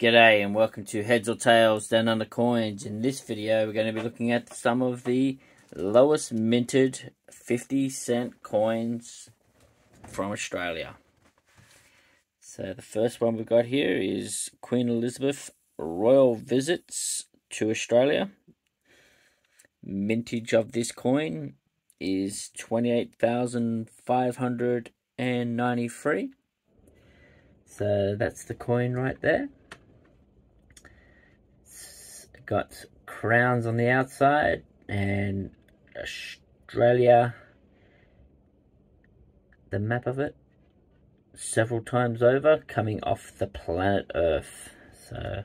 G'day and welcome to Heads or Tails Down Under Coins. In this video we're going to be looking at some of the lowest minted 50-cent coins from Australia. So the first one we've got here is Queen Elizabeth Royal Visits to Australia. Mintage of this coin is 28,593. So that's the coin right there. Got crowns on the outside and Australia, the map of it, several times over, coming off the planet Earth. So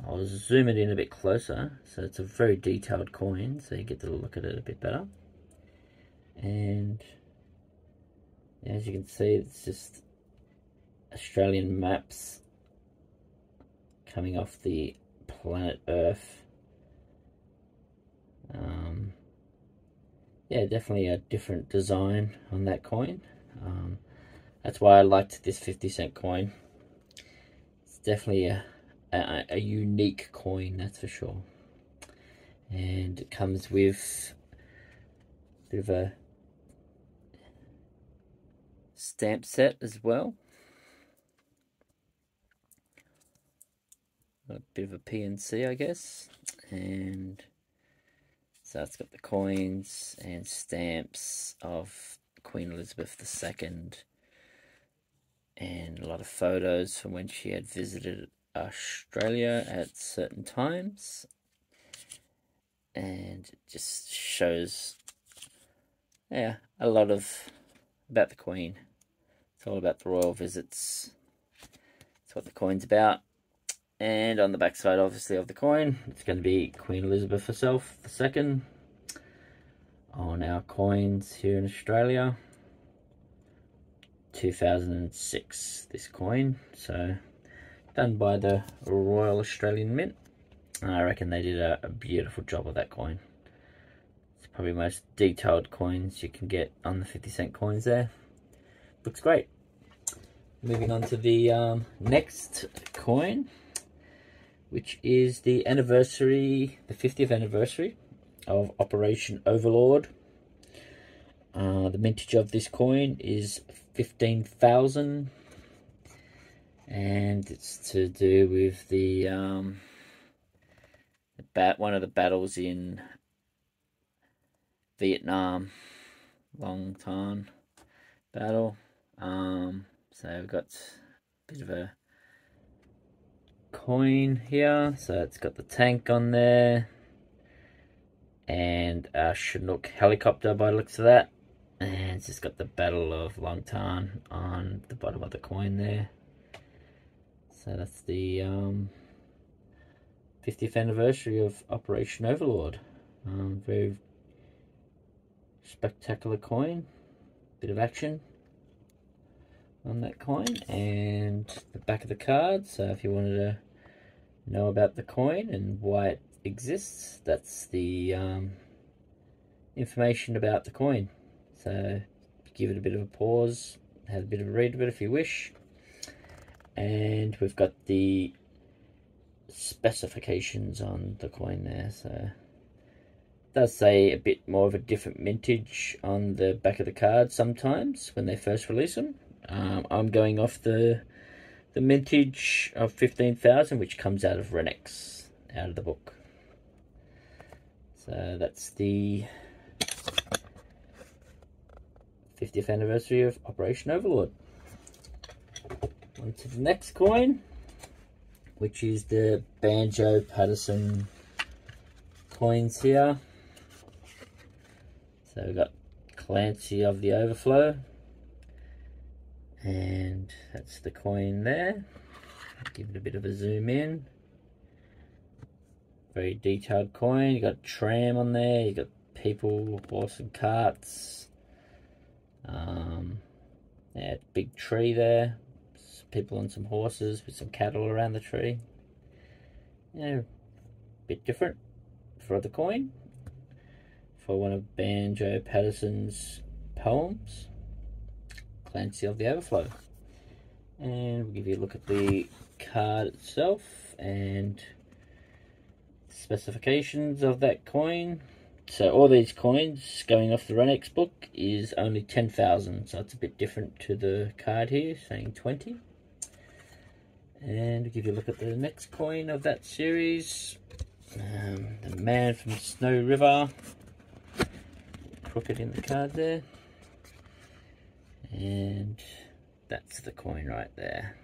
I'll zoom it in a bit closer. So it's a very detailed coin, so you get to look at it a bit better. And as you can see, it's just Australian maps coming off the planet Earth. Yeah, definitely a different design on that coin. That's why I liked this 50-cent coin. It's definitely a unique coin, that's for sure. And it comes with a bit of a stamp set as well. A bit of a PNC, I guess. And so it's got the coins and stamps of Queen Elizabeth II and a lot of photos from when she had visited Australia at certain times. And it just shows, yeah, a lot about the Queen. It's all about the royal visits. That's what the coin's about. And on the back side, obviously, of the coin, it's going to be Queen Elizabeth herself, II, on our coins here in Australia. 2006, this coin. So, done by the Royal Australian Mint. And I reckon they did a beautiful job of that coin. It's probably the most detailed coins you can get on the 50-cent coins there. Looks great. Moving on to the next coin, which is the anniversary, the 50th anniversary of Operation Overlord. The mintage of this coin is 15,000, and it's to do with the one of the battles in Vietnam, Long Tan battle. So we've got a bit of a coin here, so it's got the tank on there and a Chinook helicopter by the looks of that, and it's just got the Battle of Long Tan on the bottom of the coin there. So that's the 50th anniversary of Operation Overlord. Very spectacular coin, bit of action on that coin, and the back of the card. So if you wanted to know about the coin and why it exists, that's the information about the coin. So give it a bit of a pause, have a bit of a read of it if you wish. And we've got the specifications on the coin there. So it does say a bit more of a different mintage on the back of the card sometimes when they first release them. I'm going off the mintage of 15,000, which comes out of Renex, out of the book. So that's the 50th anniversary of Operation Overlord. On to the next coin, which is the Banjo Paterson coins here. So we've got Clancy of the Overflow, and that's the coin there. Give it a bit of a zoom in. Very detailed coin. You got tram on there, you got people, horse and carts. Yeah, big tree there. People on some horses with some cattle around the tree. Yeah, bit different for the coin. For one of Banjo Paterson's poems, Clancy of the Overflow. And we'll give you a look at the card itself and specifications of that coin. So all these coins going off the Renex book is only 10,000, so it's a bit different to the card here saying 20. And to give you a look at the next coin of that series, the Man from Snow River, crooked in the card there, and that's the coin right there.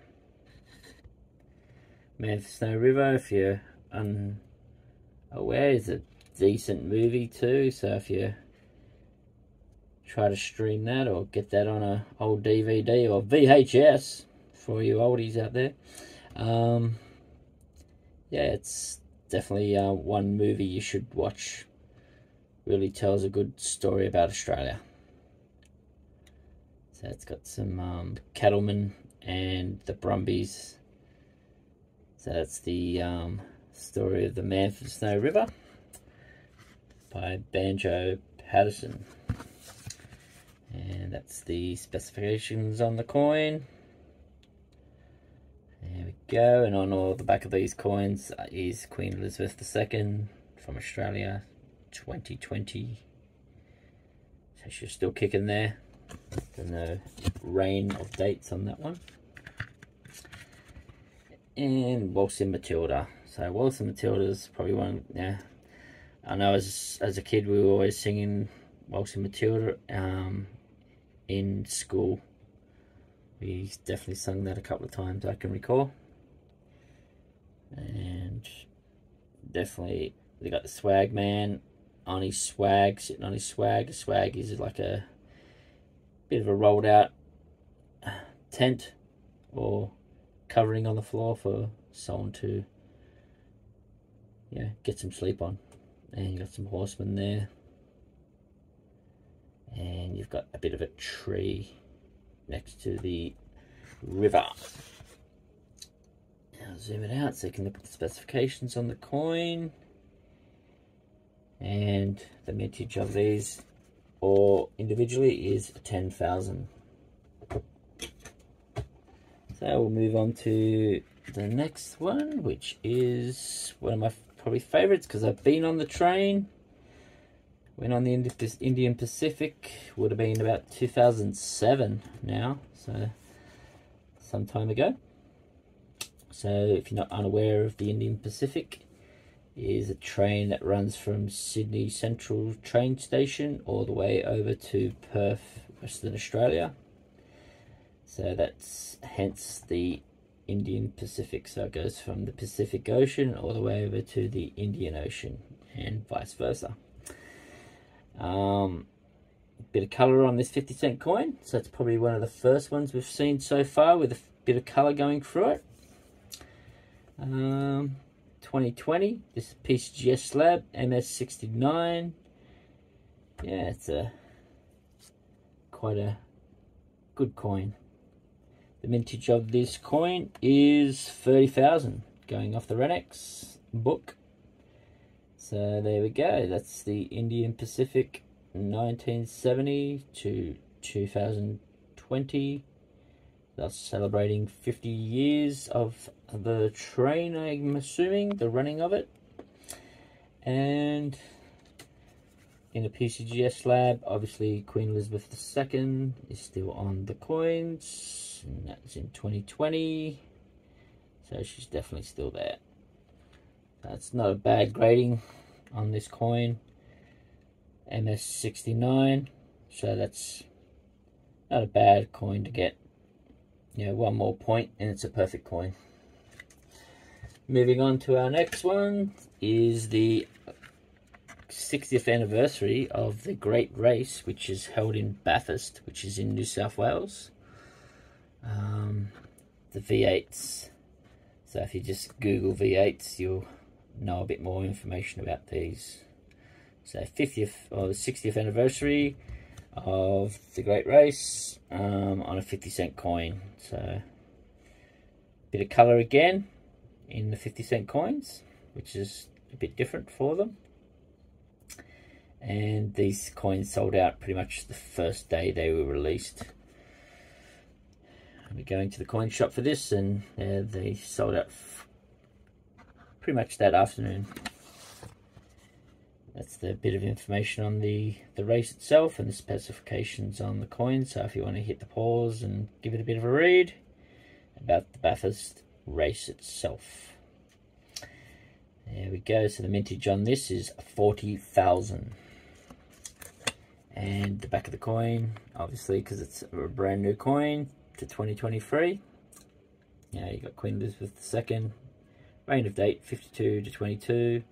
Man from Snow River, if you're unaware, is a decent movie too, so if you try to stream that or get that on a old DVD or VHS for you oldies out there, yeah, it's definitely one movie you should watch. Really tells a good story about Australia. So it's got some cattlemen and the Brumbies. So that's the story of the Man from Snow River by Banjo Paterson. And that's the specifications on the coin. There we go. And on all the back of these coins is Queen Elizabeth II from Australia 2020. So she's still kicking there. There's no reign of dates on that one. And Waltzing Matilda. So Waltzing Matilda is probably one, yeah. I know as a kid we were always singing Waltzing Matilda in school. We definitely sung that a couple of times I can recall. And definitely they got the swag man on his swag, sitting on his swag. The swag is like a bit of a rolled out tent or covering on the floor for someone to, yeah, get some sleep on. And you got some horsemen there, and you've got a bit of a tree next to the river. I'll zoom it out so you can look at the specifications on the coin and the mintage of these, or individually, is 10,000. So we'll move on to the next one, which is one of my probably favorites because I've been on the train. Went on the Indian Pacific, would have been about 2007 now, so some time ago. So if you're not unaware of the Indian Pacific, it is a train that runs from Sydney Central train station all the way over to Perth, Western Australia. So that's hence the Indian Pacific. So it goes from the Pacific Ocean all the way over to the Indian Ocean and vice versa. Bit of colour on this 50-cent coin, so it's probably one of the first ones we've seen so far with a bit of colour going through it. 2020, this is PCGS slab, MS69. Yeah, it's quite a good coin. The mintage of this coin is 30,000, going off the Renex book. So there we go, that's the Indian Pacific 1970 to 2020. Thus celebrating 50 years of the train, I'm assuming, the running of it. And in a PCGS slab, obviously Queen Elizabeth II is still on the coins, and that's in 2020. So she's definitely still there. That's not a bad grading on this coin. MS69, so that's not a bad coin to get. You know, one more point and it's a perfect coin. Moving on to our next one is the 60th anniversary of the Great Race, which is held in Bathurst, which is in New South Wales. The V8s. So if you just Google V8s, you'll know a bit more information about these. So 50th or the 60th anniversary of the Great Race on a 50-cent coin. So bit of colour again in the 50-cent coins, which is a bit different for them. And these coins sold out pretty much the first day they were released. we're going to the coin shop for this, and they sold out pretty much that afternoon. That's the bit of information on the race itself and the specifications on the coin. So if you want to hit the pause and give it a bit of a read about the Bathurst race itself. There we go. So the mintage on this is 40,000. And the back of the coin, obviously, because it's a brand new coin to 2023. Yeah, you got Queen Elizabeth II, reign of date 52 to 22.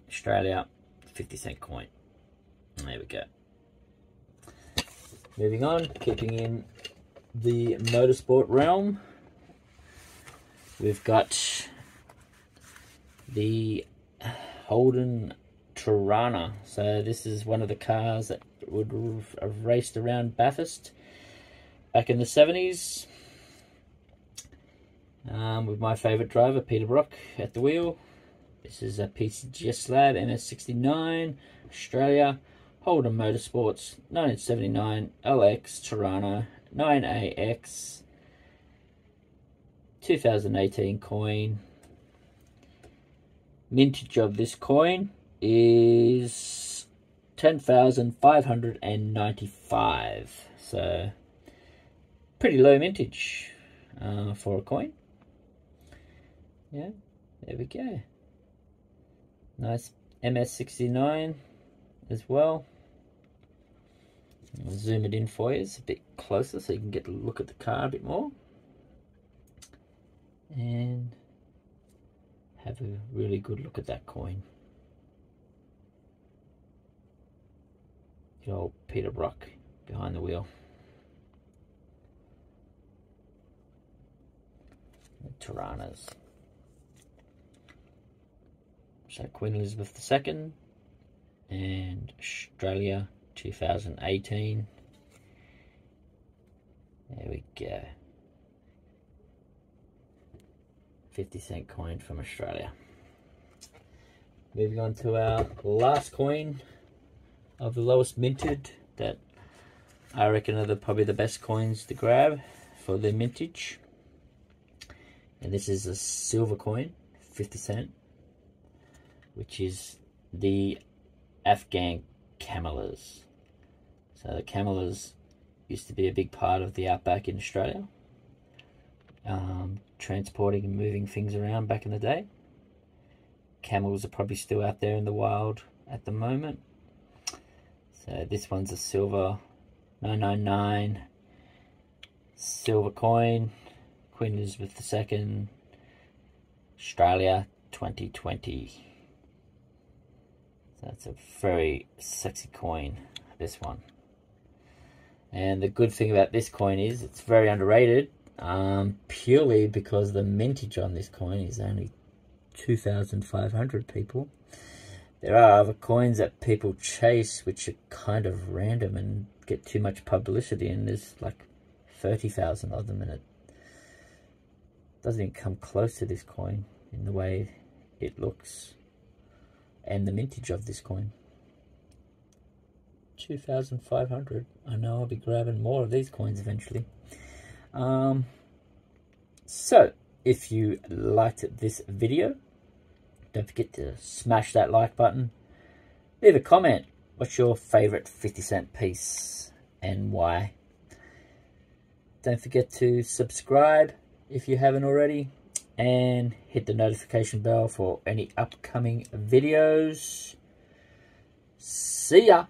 Australia, 50-cent coin. There we go. Moving on, keeping in the motorsport realm, we've got the Holden Tirana. So this is one of the cars that would have raced around Bathurst back in the 70s, with my favourite driver, Peter Brock, at the wheel. This is a PCGS slab, MS69, Australia, Holden Motorsports, 1979, LX Tirana, 9AX, 2018 coin. Mintage of this coin is 10,595. So, pretty low mintage for a coin. Yeah, there we go. Nice MS69 as well. I'll zoom it in for you. It's a bit closer so you can get a look at the car a bit more. And have a really good look at that coin. Good old Peter Brock behind the wheel. The Tiranas. So Queen Elizabeth II and Australia 2018. There we go. 50-cent coin from Australia. Moving on to our last coin of the lowest minted, that I reckon are probably the best coins to grab for their mintage. And this is a silver coin, 50 cent, which is the Afghan camelers. So the camelers used to be a big part of the outback in Australia, transporting and moving things around back in the day. Camels are probably still out there in the wild at the moment. So this one's a silver 999 silver coin, Queen Elizabeth II, Australia 2020. So that's a very sexy coin, this one. And the good thing about this coin is it's very underrated, purely because the mintage on this coin is only 2,500 people. There are other coins that people chase which are kind of random and get too much publicity, and there's like 30,000 of them, and it doesn't even come close to this coin in the way it looks and the mintage of this coin. 2,500. I know I'll be grabbing more of these coins eventually. So if you liked this video, don't forget to smash that like button. Leave a comment. What's your favorite 50-cent piece and why? Don't forget to subscribe if you haven't already, and hit the notification bell for any upcoming videos. See ya!